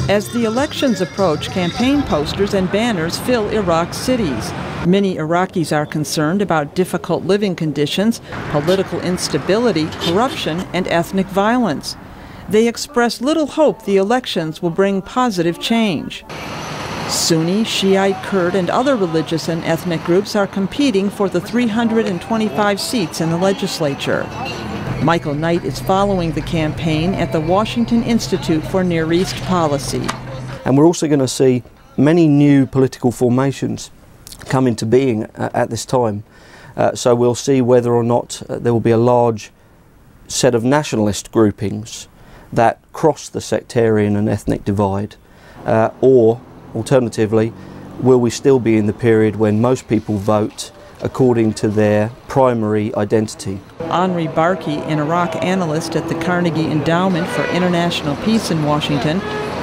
As the elections approach, campaign posters and banners fill Iraq's cities. Many Iraqis are concerned about difficult living conditions, political instability, corruption, and ethnic violence. They express little hope the elections will bring positive change. Sunni, Shiite, Kurd, and other religious and ethnic groups are competing for the 325 seats in the legislature. Michael Knight is following the campaign at the Washington Institute for Near East Policy. And we're also going to see many new political formations come into being at this time. So we'll see whether or not there will be a large set of nationalist groupings that cross the sectarian and ethnic divide, or alternatively, will we still be in the period when most people vote according to their primary identity? Henri Barkey, an Iraq analyst at the Carnegie Endowment for International Peace in Washington,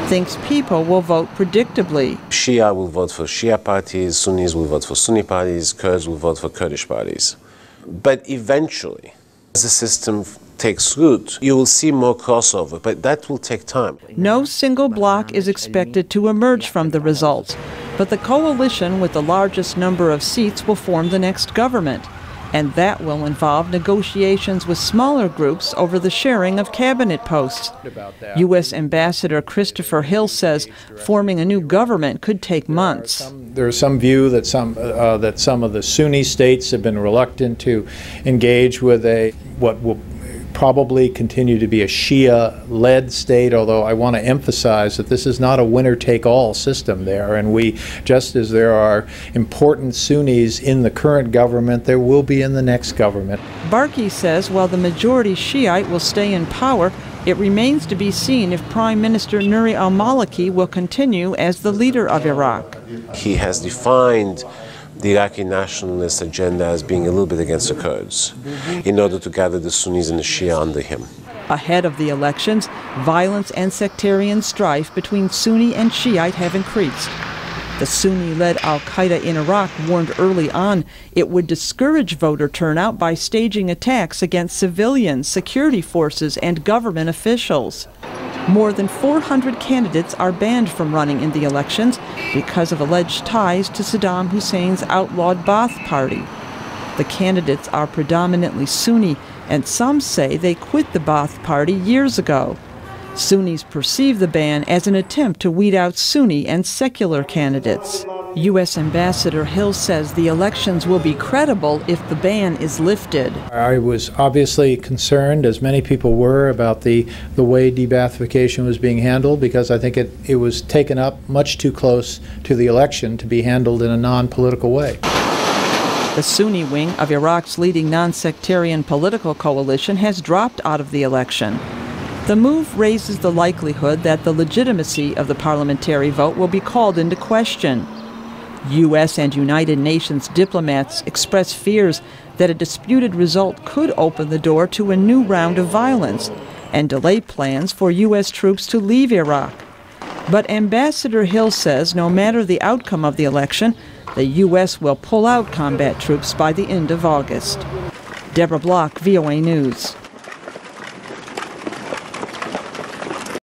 thinks people will vote predictably. Shia will vote for Shia parties, Sunnis will vote for Sunni parties, Kurds will vote for Kurdish parties. But eventually, as the system takes root, you will see more crossover, but that will take time. No single bloc is expected to emerge from the results, but the coalition with the largest number of seats will form the next government, and that will involve negotiations with smaller groups over the sharing of cabinet posts. U.S. Ambassador Christopher Hill says forming a new government could take months. There's some view that some of the Sunni states have been reluctant to engage with what will probably continue to be a Shia-led state, although I want to emphasize that this is not a winner-take-all system there, and just as there are important Sunnis in the current government, there will be in the next government. Barkey says while the majority Shiite will stay in power, it remains to be seen if Prime Minister Nouri al-Maliki will continue as the leader of Iraq. He has defined the Iraqi nationalist agenda as being a little bit against the Kurds in order to gather the Sunnis and the Shia under him. Ahead of the elections, violence and sectarian strife between Sunni and Shiite have increased. The Sunni-led al-Qaeda in Iraq warned early on it would discourage voter turnout by staging attacks against civilians, security forces, and government officials. More than 400 candidates are banned from running in the elections because of alleged ties to Saddam Hussein's outlawed Ba'ath Party. The candidates are predominantly Sunni, and some say they quit the Ba'ath Party years ago. Sunnis perceive the ban as an attempt to weed out Sunni and secular candidates. U.S. Ambassador Hill says the elections will be credible if the ban is lifted. I was obviously concerned, as many people were, about the way de-Baathification was being handled, because I think it was taken up much too close to the election to be handled in a non-political way. The Sunni wing of Iraq's leading non-sectarian political coalition has dropped out of the election. The move raises the likelihood that the legitimacy of the parliamentary vote will be called into question. U.S. and United Nations diplomats express fears that a disputed result could open the door to a new round of violence and delay plans for U.S. troops to leave Iraq. But Ambassador Hill says no matter the outcome of the election, the U.S. will pull out combat troops by the end of August. Deborah Block, VOA News.